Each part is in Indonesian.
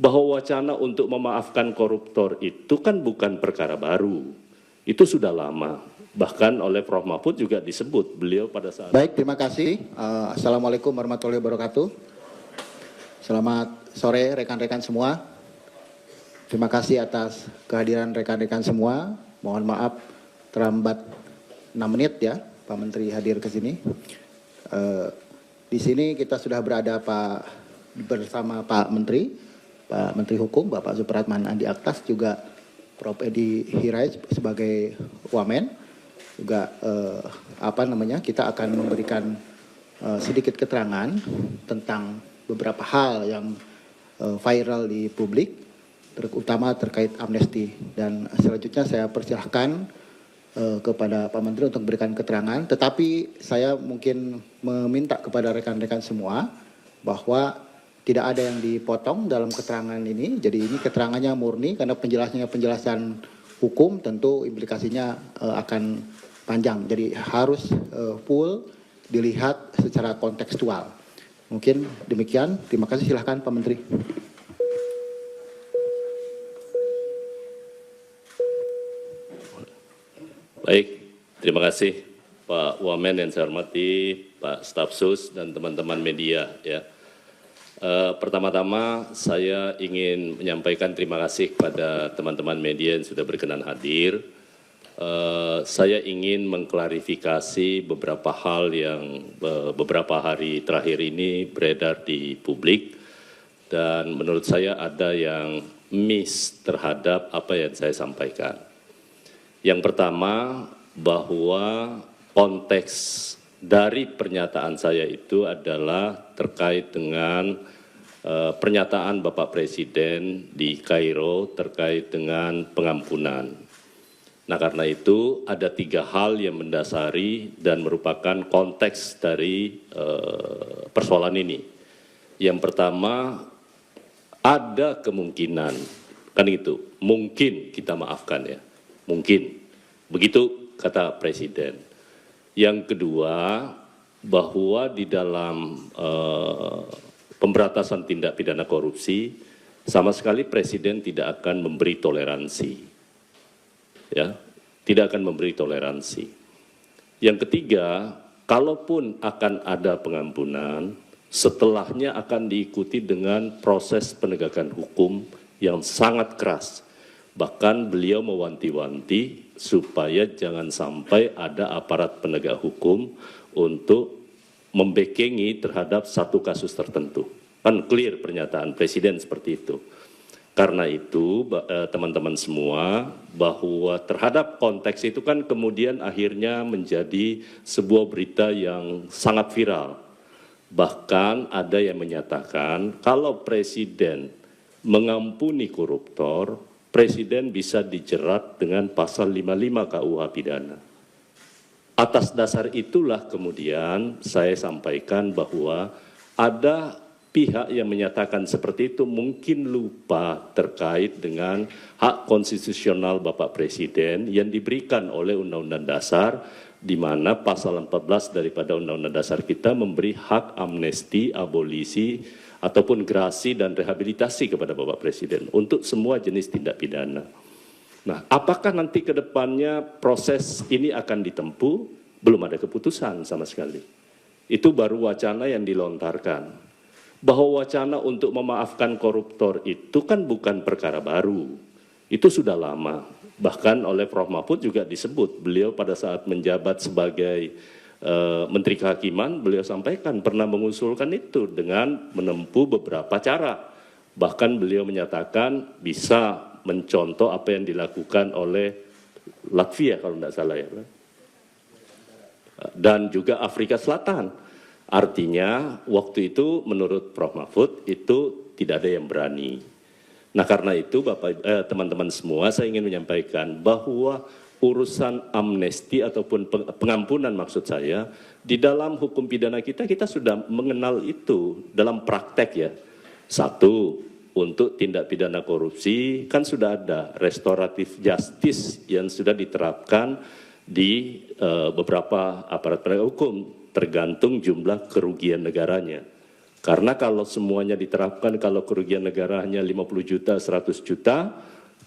bahwa wacana untuk memaafkan koruptor itu kan bukan perkara baru. Itu sudah lama. Bahkan oleh Prof. Mahfud juga disebut beliau pada saat... Baik, terima kasih. Assalamualaikum warahmatullahi wabarakatuh. Selamat sore rekan-rekan semua. Terima kasih atas kehadiran rekan-rekan semua. Mohon maaf terlambat 6 menit ya, Pak Menteri hadir ke sini. Di sini kita sudah berada bersama Pak Menteri Hukum, Bapak Supratman Andi Aktas, juga Prof. Edi Hirais sebagai Wamen. Juga kita akan memberikan sedikit keterangan tentang beberapa hal yang viral di publik, terutama terkait amnesti. Dan selanjutnya saya persilahkan kepada Pak Menteri untuk memberikan keterangan, tetapi saya mungkin meminta kepada rekan-rekan semua bahwa tidak ada yang dipotong dalam keterangan ini. Jadi ini keterangannya murni karena penjelasan hukum tentu implikasinya akan panjang. Jadi harus full dilihat secara kontekstual. Mungkin demikian. Terima kasih. Silahkan Pak Menteri. Baik, terima kasih Pak Wamen yang saya hormati, Pak Staf Sus dan teman-teman media ya. Pertama-tama saya ingin menyampaikan terima kasih kepada teman-teman media yang sudah berkenan hadir. Saya ingin mengklarifikasi beberapa hal yang beberapa hari terakhir ini beredar di publik dan menurut saya ada yang miss terhadap apa yang saya sampaikan. Yang pertama, bahwa konteks dari pernyataan saya itu adalah terkait dengan pernyataan Bapak Presiden di Kairo terkait dengan pengampunan. Nah, karena itu ada 3 hal yang mendasari dan merupakan konteks dari persoalan ini. Yang pertama, ada kemungkinan, kan itu, mungkin kita maafkan ya. Mungkin, begitu kata Presiden. Yang kedua, bahwa di dalam pemberantasan tindak pidana korupsi, sama sekali Presiden tidak akan memberi toleransi. Ya, tidak akan memberi toleransi. Yang ketiga, kalaupun akan ada pengampunan, setelahnya akan diikuti dengan proses penegakan hukum yang sangat keras. Bahkan beliau mewanti-wanti supaya jangan sampai ada aparat penegak hukum untuk membekengi terhadap satu kasus tertentu. Kan clear pernyataan Presiden seperti itu. Karena itu teman-teman semua bahwa terhadap konteks itu kan kemudian akhirnya menjadi sebuah berita yang sangat viral. Bahkan ada yang menyatakan kalau Presiden mengampuni koruptor, Presiden bisa dijerat dengan pasal 55 KUH pidana. Atas dasar itulah kemudian saya sampaikan bahwa ada pihak yang menyatakan seperti itu mungkin lupa terkait dengan hak konstitusional Bapak Presiden yang diberikan oleh Undang-Undang Dasar, di mana pasal 14 daripada Undang-Undang Dasar kita memberi hak amnesti, abolisi, ataupun grasi dan rehabilitasi kepada Bapak Presiden untuk semua jenis tindak pidana. Nah, apakah nanti ke depannya proses ini akan ditempuh? Belum ada keputusan sama sekali. Itu baru wacana yang dilontarkan. Bahwa wacana untuk memaafkan koruptor itu kan bukan perkara baru. Itu sudah lama. Bahkan oleh Prof. Mahfud juga disebut, beliau pada saat menjabat sebagai Menteri Kehakiman, beliau sampaikan pernah mengusulkan itu dengan menempuh beberapa cara. Bahkan beliau menyatakan bisa mencontoh apa yang dilakukan oleh Latvia kalau tidak salah ya. Dan juga Afrika Selatan. Artinya waktu itu menurut Prof. Mahfud itu tidak ada yang berani. Nah karena itu teman-teman semua saya ingin menyampaikan bahwa urusan amnesti ataupun pengampunan maksud saya, di dalam hukum pidana kita sudah mengenal itu dalam praktek ya. Satu, untuk tindak pidana korupsi kan sudah ada restoratif justice yang sudah diterapkan di beberapa aparat penegak hukum, tergantung jumlah kerugian negaranya. Karena kalau semuanya diterapkan, kalau kerugian negara hanya 50 juta, 100 juta,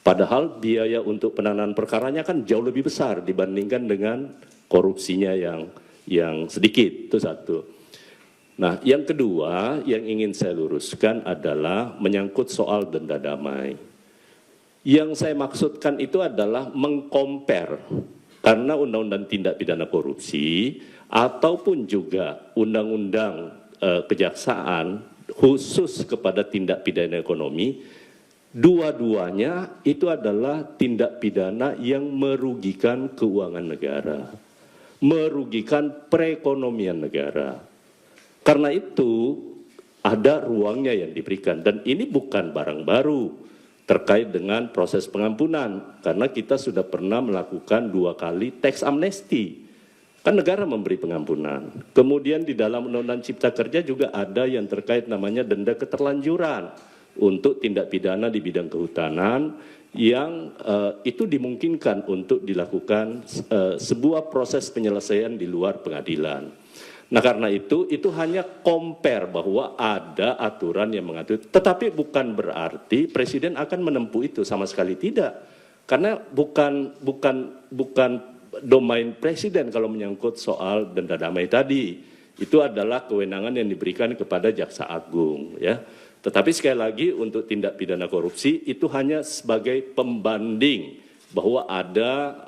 padahal biaya untuk penanganan perkaranya kan jauh lebih besar dibandingkan dengan korupsinya yang sedikit, itu satu. Nah, yang kedua yang ingin saya luruskan adalah menyangkut soal denda damai. Yang saya maksudkan itu adalah mengcompare, karena undang-undang tindak pidana korupsi ataupun juga undang-undang kejaksaan khusus kepada tindak pidana ekonomi, dua-duanya itu adalah tindak pidana yang merugikan keuangan negara, merugikan perekonomian negara. Karena itu ada ruangnya yang diberikan, dan ini bukan barang baru terkait dengan proses pengampunan, karena kita sudah pernah melakukan 2 kali tax amnesty. Kan negara memberi pengampunan. Kemudian di dalam Undang-Undang Cipta Kerja juga ada yang terkait namanya denda keterlanjuran untuk tindak pidana di bidang kehutanan yang itu dimungkinkan untuk dilakukan sebuah proses penyelesaian di luar pengadilan. Nah, karena itu hanya compare bahwa ada aturan yang mengatur, tetapi bukan berarti Presiden akan menempuh itu, sama sekali tidak. Karena bukan domain Presiden kalau menyangkut soal denda damai tadi. Itu adalah kewenangan yang diberikan kepada Jaksa Agung, ya. Tetapi sekali lagi untuk tindak pidana korupsi itu hanya sebagai pembanding bahwa ada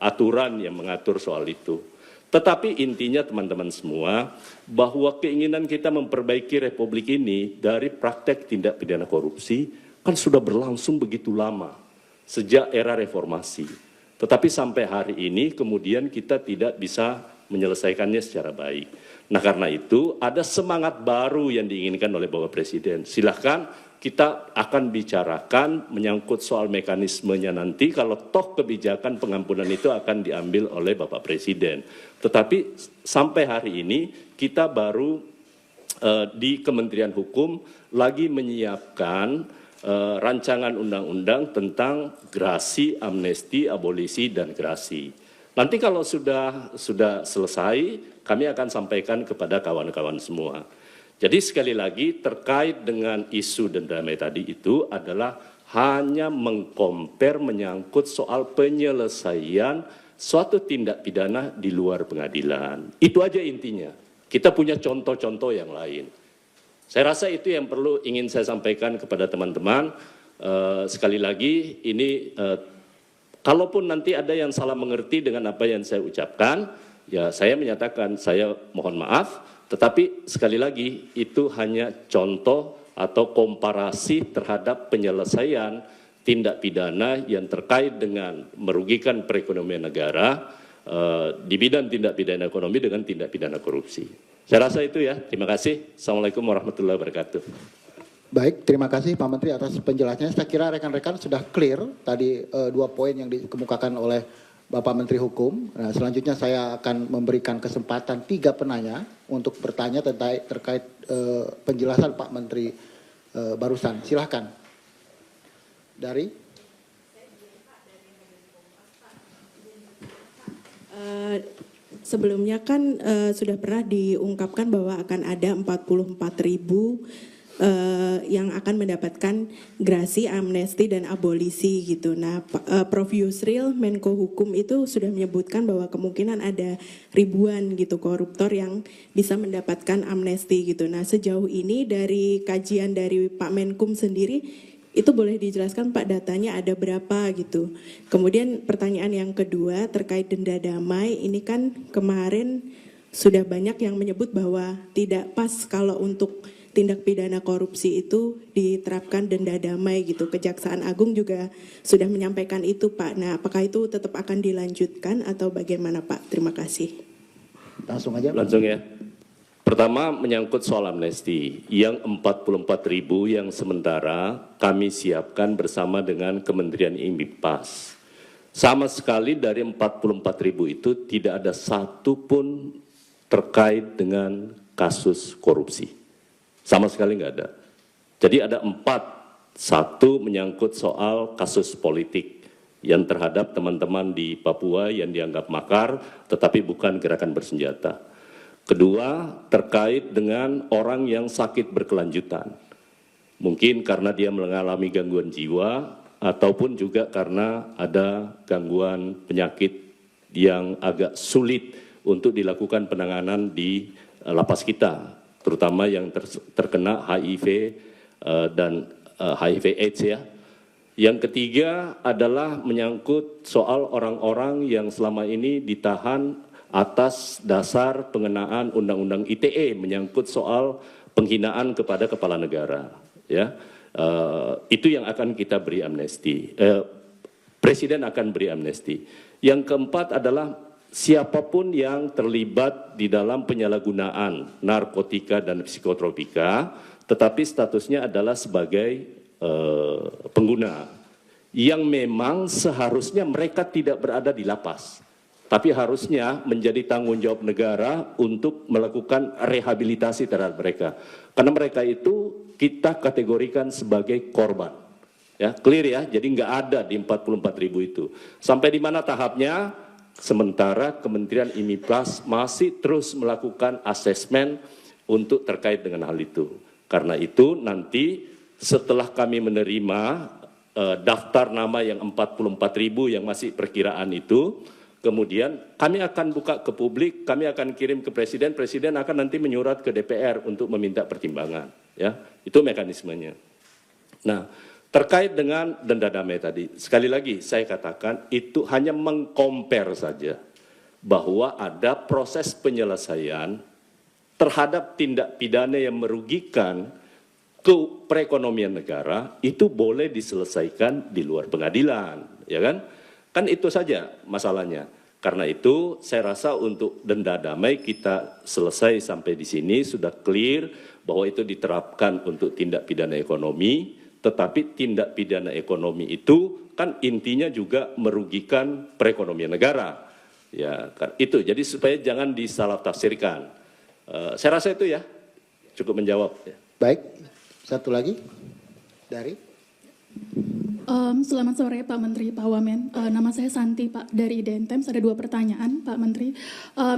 aturan yang mengatur soal itu. Tetapi intinya teman-teman semua, bahwa keinginan kita memperbaiki Republik ini dari praktek tindak pidana korupsi kan sudah berlangsung begitu lama, sejak era reformasi. Tetapi sampai hari ini kemudian kita tidak bisa menyelesaikannya secara baik. Nah, karena itu ada semangat baru yang diinginkan oleh Bapak Presiden. Silahkan kita akan bicarakan menyangkut soal mekanismenya nanti kalau toh kebijakan pengampunan itu akan diambil oleh Bapak Presiden. Tetapi sampai hari ini kita baru di Kementerian Hukum lagi menyiapkan rancangan undang-undang tentang grasi, amnesti, abolisi, dan grasi. Nanti kalau sudah selesai, kami akan sampaikan kepada kawan-kawan semua. Jadi sekali lagi terkait dengan isu denda damai tadi itu adalah hanya mengcompare menyangkut soal penyelesaian suatu tindak pidana di luar pengadilan. Itu aja intinya. Kita punya contoh-contoh yang lain. Saya rasa itu yang perlu ingin saya sampaikan kepada teman-teman. Sekali lagi ini kalaupun nanti ada yang salah mengerti dengan apa yang saya ucapkan, ya saya menyatakan saya mohon maaf, tetapi sekali lagi itu hanya contoh atau komparasi terhadap penyelesaian tindak pidana yang terkait dengan merugikan perekonomian negara di bidang tindak pidana ekonomi dengan tindak pidana korupsi. Saya rasa itu ya. Terima kasih. Assalamualaikum warahmatullahi wabarakatuh. Baik, terima kasih Pak Menteri atas penjelasannya. Saya kira rekan-rekan sudah clear tadi 2 poin yang dikemukakan oleh Bapak Menteri Hukum. Nah, selanjutnya saya akan memberikan kesempatan 3 penanya untuk bertanya terkait penjelasan Pak Menteri barusan. Silahkan. Dari? Sebelumnya kan sudah pernah diungkapkan bahwa akan ada 44.000 yang akan mendapatkan grasi, amnesti, dan abolisi gitu. Nah, Prof. Yusril, Menko Hukum itu sudah menyebutkan bahwa kemungkinan ada ribuan gitu koruptor yang bisa mendapatkan amnesti gitu. Nah, sejauh ini dari kajian dari Pak Menkum sendiri, itu boleh dijelaskan Pak datanya ada berapa gitu. Kemudian pertanyaan yang kedua terkait denda damai, ini kan kemarin sudah banyak yang menyebut bahwa tidak pas kalau untuk tindak pidana korupsi itu diterapkan denda damai gitu. Kejaksaan Agung juga sudah menyampaikan itu Pak. Nah, apakah itu tetap akan dilanjutkan atau bagaimana Pak? Terima kasih. Langsung aja. Langsung ya. Pertama menyangkut soal amnesti, yang 44.000 yang sementara kami siapkan bersama dengan Kementerian IMIPAS. Sama sekali dari 44.000 itu tidak ada satu pun terkait dengan kasus korupsi. Sama sekali nggak ada. Jadi ada 4, 1 menyangkut soal kasus politik yang terhadap teman-teman di Papua yang dianggap makar tetapi bukan gerakan bersenjata. Kedua, terkait dengan orang yang sakit berkelanjutan. Mungkin karena dia mengalami gangguan jiwa, ataupun juga karena ada gangguan penyakit yang agak sulit untuk dilakukan penanganan di lapas kita, terutama yang terkena HIV dan HIV/AIDS ya. Yang ketiga adalah menyangkut soal orang-orang yang selama ini ditahan atas dasar pengenaan Undang-Undang ITE menyangkut soal penghinaan kepada kepala negara. Ya, itu yang akan kita beri amnesti. Presiden akan beri amnesti. Yang keempat adalah siapapun yang terlibat di dalam penyalahgunaan narkotika dan psikotropika, tetapi statusnya adalah sebagai pengguna yang memang seharusnya mereka tidak berada di lapas, tapi harusnya menjadi tanggung jawab negara untuk melakukan rehabilitasi terhadap mereka, karena mereka itu kita kategorikan sebagai korban. Ya, clear ya, jadi nggak ada di 44.000 itu. Sampai di mana tahapnya? Sementara Kementerian IMIPLAS masih terus melakukan asesmen untuk terkait dengan hal itu. Karena itu nanti setelah kami menerima daftar nama yang 44.000 yang masih perkiraan itu, kemudian kami akan buka ke publik, kami akan kirim ke Presiden, Presiden akan nanti menyurat ke DPR untuk meminta pertimbangan. Ya, itu mekanismenya. Nah, terkait dengan denda damai tadi, sekali lagi saya katakan itu hanya mengcompare saja bahwa ada proses penyelesaian terhadap tindak pidana yang merugikan ke perekonomian negara itu boleh diselesaikan di luar pengadilan, ya kan? Kan itu saja masalahnya. Karena itu saya rasa untuk denda damai kita selesai sampai di sini sudah clear bahwa itu diterapkan untuk tindak pidana ekonomi, tetapi tindak pidana ekonomi itu kan intinya juga merugikan perekonomian negara. Ya, kan itu. Jadi supaya jangan disalah tafsirkan. Saya rasa itu ya cukup menjawab. Ya. Baik. Satu lagi dari Selamat sore Pak Menteri, Pak Wamen. Nama saya Santi Pak dari IDNTEMS. Ada 2 pertanyaan Pak Menteri.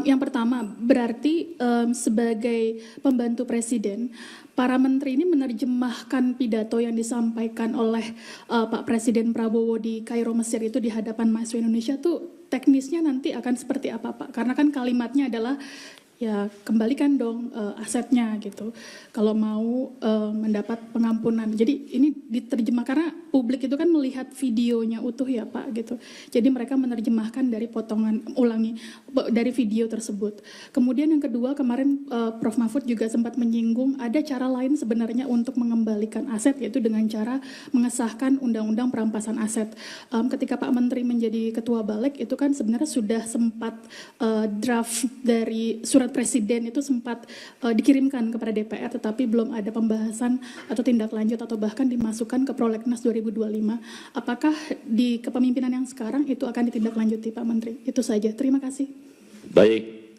Yang pertama, berarti sebagai pembantu Presiden, para menteri ini menerjemahkan pidato yang disampaikan oleh Pak Presiden Prabowo di Kairo, Mesir itu di hadapan mahasiswa Indonesia tuh teknisnya nanti akan seperti apa Pak? Karena kan kalimatnya adalah ya kembalikan dong asetnya gitu kalau mau mendapat pengampunan. Jadi ini diterjemah karena publik itu kan melihat videonya utuh ya Pak gitu. Jadi mereka menerjemahkan dari potongan dari video tersebut. Kemudian yang kedua, kemarin Prof Mahfud juga sempat menyinggung ada cara lain sebenarnya untuk mengembalikan aset, yaitu dengan cara mengesahkan undang-undang perampasan aset. Ketika Pak Menteri menjadi ketua Balik itu kan sebenarnya sudah sempat draft dari surat Presiden itu sempat dikirimkan kepada DPR, tetapi belum ada pembahasan atau tindak lanjut atau bahkan dimasukkan ke Prolegnas 2025. Apakah di kepemimpinan yang sekarang itu akan ditindaklanjuti Pak Menteri? Itu saja. Terima kasih. Baik,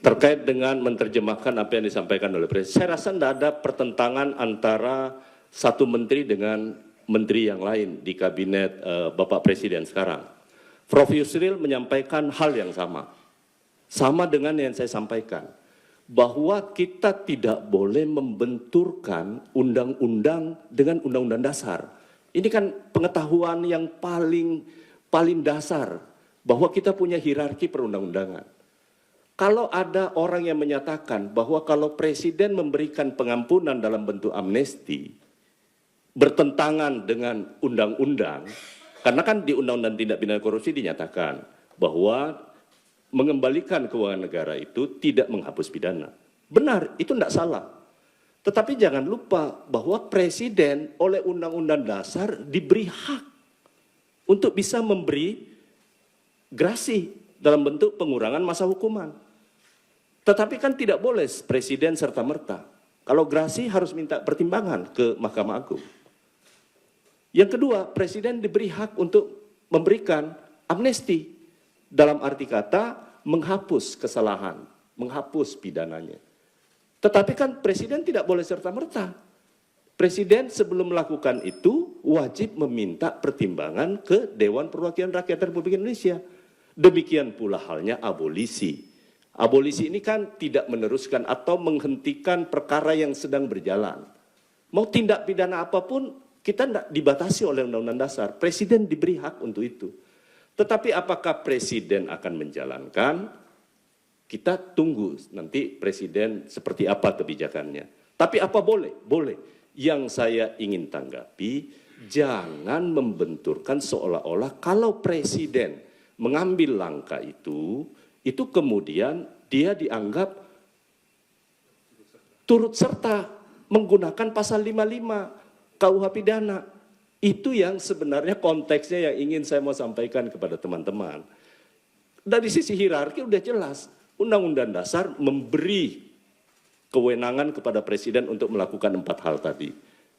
terkait dengan menerjemahkan apa yang disampaikan oleh Presiden, saya rasa tidak ada pertentangan antara satu menteri dengan menteri yang lain di kabinet Bapak Presiden sekarang. Prof Yusril menyampaikan hal yang sama dengan yang saya sampaikan, bahwa kita tidak boleh membenturkan undang-undang dengan undang-undang dasar. Ini kan pengetahuan yang paling dasar, bahwa kita punya hierarki perundang-undangan. Kalau ada orang yang menyatakan bahwa kalau Presiden memberikan pengampunan dalam bentuk amnesti, bertentangan dengan undang-undang, karena kan di Undang-Undang Tindak Pidana Korupsi dinyatakan bahwa mengembalikan keuangan negara itu tidak menghapus pidana. Benar, itu tidak salah. Tetapi jangan lupa bahwa Presiden oleh Undang-Undang Dasar diberi hak untuk bisa memberi grasi dalam bentuk pengurangan masa hukuman. Tetapi kan tidak boleh Presiden serta-merta. Kalau grasi harus minta pertimbangan ke Mahkamah Agung. Yang kedua, Presiden diberi hak untuk memberikan amnesti. Dalam arti kata menghapus kesalahan, menghapus pidananya. Tetapi kan Presiden tidak boleh serta-merta. Presiden sebelum melakukan itu wajib meminta pertimbangan ke Dewan Perwakilan Rakyat Republik Indonesia. Demikian pula halnya abolisi. Abolisi ini kan tidak meneruskan atau menghentikan perkara yang sedang berjalan. Mau tindak pidana apapun, kita tidak dibatasi oleh Undang-Undang Dasar. Presiden diberi hak untuk itu. Tetapi apakah Presiden akan menjalankan? Kita tunggu nanti Presiden seperti apa kebijakannya. Tapi apa boleh? Boleh. Yang saya ingin tanggapi, jangan membenturkan seolah-olah kalau Presiden mengambil langkah itu kemudian dia dianggap turut serta menggunakan pasal 55 KUH pidana. Itu yang sebenarnya konteksnya yang ingin saya mau sampaikan kepada teman-teman. Dari sisi hierarki udah jelas, Undang-Undang Dasar memberi kewenangan kepada Presiden untuk melakukan 4 hal tadi,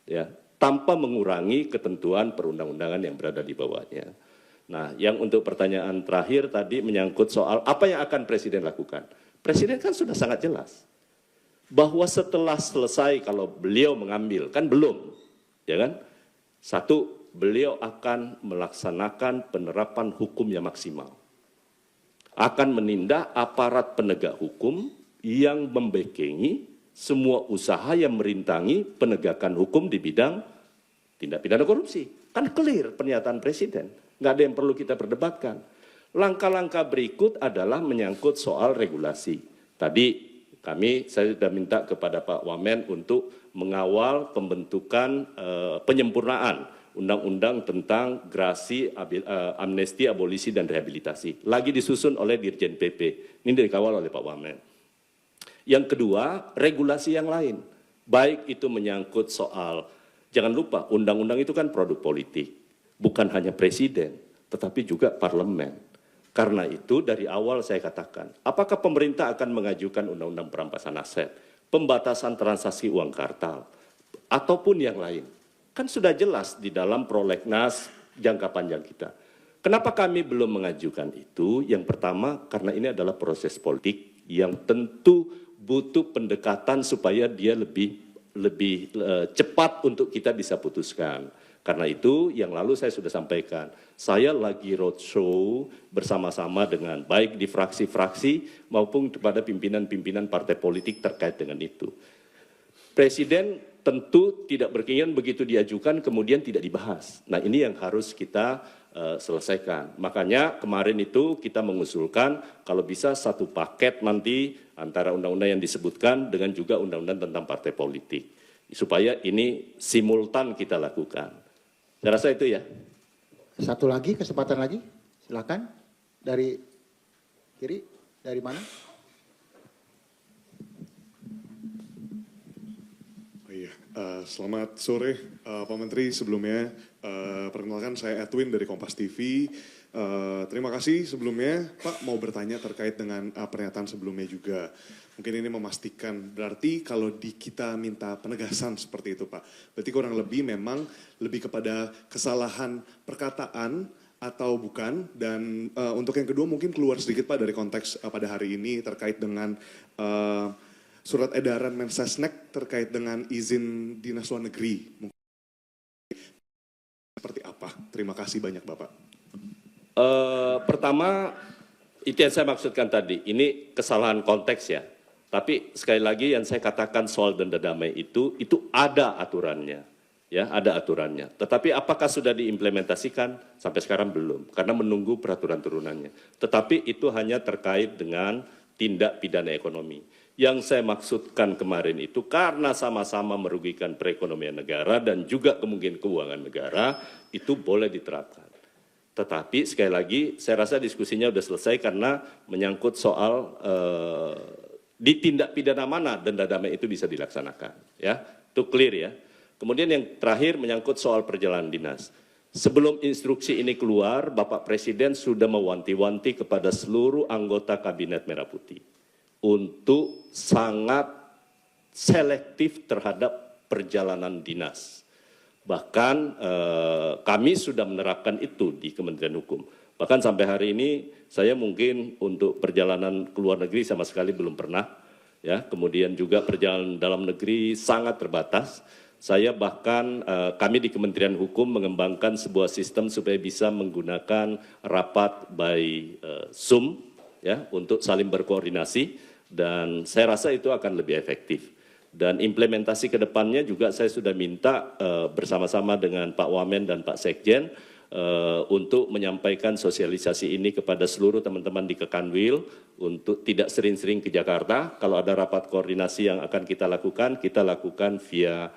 ya, tanpa mengurangi ketentuan perundang-undangan yang berada di bawahnya. Nah, yang untuk pertanyaan terakhir tadi menyangkut soal apa yang akan Presiden lakukan. Presiden kan sudah sangat jelas bahwa setelah selesai kalau beliau mengambil, kan belum, ya kan? Satu, beliau akan melaksanakan penerapan hukum yang maksimal. Akan menindak aparat penegak hukum yang membekengi semua usaha yang merintangi penegakan hukum di bidang tindak pidana korupsi. Kan clear pernyataan Presiden. Nggak ada yang perlu kita perdebatkan. Langkah-langkah berikut adalah menyangkut soal regulasi. Tadi saya sudah minta kepada Pak Wamen untuk mengawal pembentukan penyempurnaan undang-undang tentang gerasi, amnesti, abolisi, dan rehabilitasi. Lagi disusun oleh Dirjen PP. Ini dikawal oleh Pak Wamen. Yang kedua, regulasi yang lain. Baik itu menyangkut soal, jangan lupa undang-undang itu kan produk politik. Bukan hanya Presiden, tetapi juga parlemen. Karena itu dari awal saya katakan, apakah pemerintah akan mengajukan undang-undang perampasan aset, pembatasan transaksi uang kartal, ataupun yang lain. Kan sudah jelas di dalam prolegnas jangka panjang kita. Kenapa kami belum mengajukan itu? Yang pertama, karena ini adalah proses politik yang tentu butuh pendekatan supaya dia lebih cepat untuk kita bisa putuskan. Karena itu yang lalu saya sudah sampaikan, saya lagi roadshow bersama-sama dengan baik di fraksi-fraksi maupun kepada pimpinan-pimpinan partai politik terkait dengan itu. Presiden tentu tidak berkeinginan begitu diajukan kemudian tidak dibahas. Nah ini yang harus kita selesaikan. Makanya kemarin itu kita mengusulkan kalau bisa satu paket nanti antara undang-undang yang disebutkan dengan juga undang-undang tentang partai politik. Supaya ini simultan kita lakukan. Saya rasa itu ya. Satu lagi, kesempatan lagi. Silakan. Dari kiri, dari mana? Selamat sore Pak Menteri. Sebelumnya perkenalkan saya Edwin dari Kompas TV. Terima kasih sebelumnya Pak, mau bertanya terkait dengan pernyataan sebelumnya juga. Mungkin ini memastikan, berarti kalau kita minta penegasan seperti itu Pak, berarti kurang lebih memang lebih kepada kesalahan perkataan atau bukan. Dan untuk yang kedua mungkin keluar sedikit Pak dari konteks pada hari ini terkait dengan surat edaran Mensesnek terkait dengan izin dinas luar negeri. Mungkin seperti apa? Terima kasih banyak Bapak. Pertama, itu yang saya maksudkan tadi, ini kesalahan konteks ya. Tapi sekali lagi yang saya katakan soal denda damai itu ada aturannya. Ya, ada aturannya. Tetapi apakah sudah diimplementasikan? Sampai sekarang belum, karena menunggu peraturan turunannya. Tetapi itu hanya terkait dengan tindak pidana ekonomi. Yang saya maksudkan kemarin itu karena sama-sama merugikan perekonomian negara dan juga kemungkinan keuangan negara, itu boleh diterapkan. Tetapi sekali lagi, saya rasa diskusinya sudah selesai karena menyangkut soal di tindak pidana mana denda damai itu bisa dilaksanakan. Ya, itu clear ya. Kemudian yang terakhir menyangkut soal perjalanan dinas. Sebelum instruksi ini keluar, Bapak Presiden sudah mewanti-wanti kepada seluruh anggota Kabinet Merah Putih untuk sangat selektif terhadap perjalanan dinas. Bahkan kami sudah menerapkan itu di Kementerian Hukum. Bahkan sampai hari ini saya mungkin untuk perjalanan ke luar negeri sama sekali belum pernah. Ya, kemudian juga perjalanan dalam negeri sangat terbatas. Saya bahkan kami di Kementerian Hukum mengembangkan sebuah sistem supaya bisa menggunakan rapat by Zoom. ya untuk saling berkoordinasi, dan saya rasa itu akan lebih efektif. Dan implementasi ke depannya juga saya sudah minta bersama-sama dengan Pak Wamen dan Pak Sekjen untuk menyampaikan sosialisasi ini kepada seluruh teman-teman di Kekanwil untuk tidak sering-sering ke Jakarta. Kalau ada rapat koordinasi yang akan kita lakukan via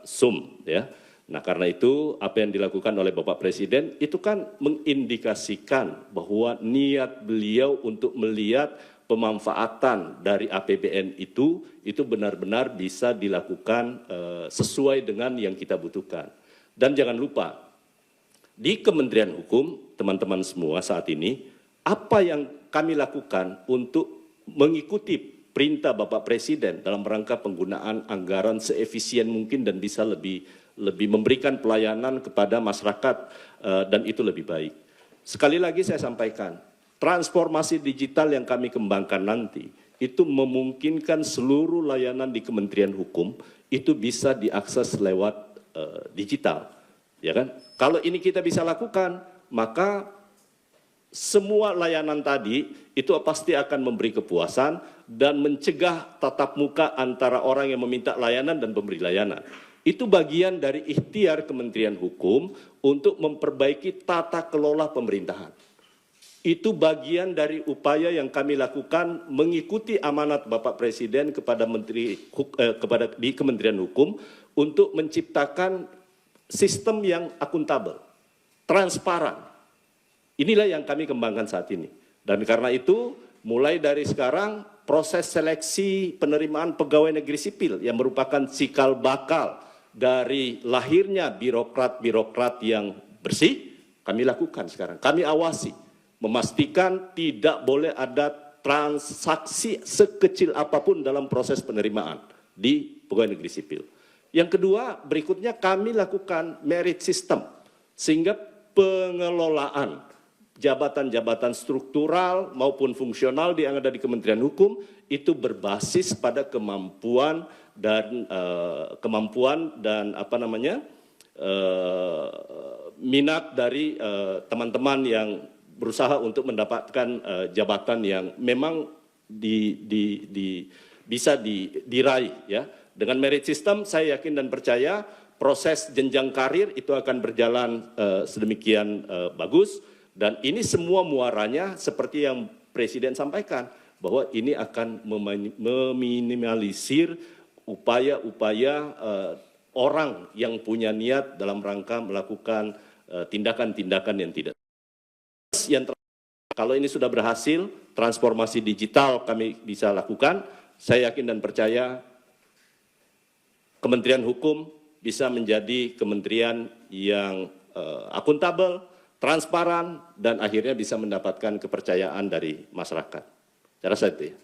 Zoom, ya. Nah, karena itu apa yang dilakukan oleh Bapak Presiden itu kan mengindikasikan bahwa niat beliau untuk melihat pemanfaatan dari APBN itu benar-benar bisa dilakukan sesuai dengan yang kita butuhkan. Dan jangan lupa, di Kementerian Hukum, teman-teman semua saat ini, apa yang kami lakukan untuk mengikuti perintah Bapak Presiden dalam rangka penggunaan anggaran seefisien mungkin dan bisa lebih memberikan pelayanan kepada masyarakat dan itu lebih baik. Sekali lagi saya sampaikan, transformasi digital yang kami kembangkan nanti itu memungkinkan seluruh layanan di Kementerian Hukum itu bisa diakses lewat digital, ya kan? Kalau ini kita bisa lakukan, maka semua layanan tadi itu pasti akan memberi kepuasan dan mencegah tatap muka antara orang yang meminta layanan dan pemberi layanan. Itu bagian dari ikhtiar Kementerian Hukum untuk memperbaiki tata kelola pemerintahan. Itu bagian dari upaya yang kami lakukan mengikuti amanat Bapak Presiden kepada di Kementerian Hukum untuk menciptakan sistem yang akuntabel, transparan. Inilah yang kami kembangkan saat ini. Dan karena itu, mulai dari sekarang proses seleksi penerimaan pegawai negeri sipil yang merupakan cikal bakal dari lahirnya birokrat-birokrat yang bersih, kami lakukan sekarang. Kami awasi, memastikan tidak boleh ada transaksi sekecil apapun dalam proses penerimaan di pegawai negeri sipil. Yang kedua, berikutnya kami lakukan merit system, sehingga pengelolaan jabatan-jabatan struktural maupun fungsional yang ada di Kementerian Hukum itu berbasis pada kemampuan dan minat dari teman-teman yang berusaha untuk mendapatkan jabatan yang memang bisa diraih, ya. Dengan merit system saya yakin dan percaya proses jenjang karir itu akan berjalan sedemikian bagus, dan ini semua muaranya seperti yang Presiden sampaikan bahwa ini akan meminimalisir upaya-upaya orang yang punya niat dalam rangka melakukan tindakan-tindakan yang tidak. Kalau ini sudah berhasil, transformasi digital kami bisa lakukan, saya yakin dan percaya Kementerian Hukum bisa menjadi kementerian yang akuntabel, transparan, dan akhirnya bisa mendapatkan kepercayaan dari masyarakat. Saya rasa itu, ya.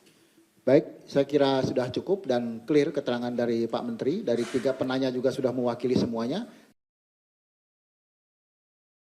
Baik, saya kira sudah cukup dan clear keterangan dari Pak Menteri. Dari 3 penanya juga sudah mewakili semuanya.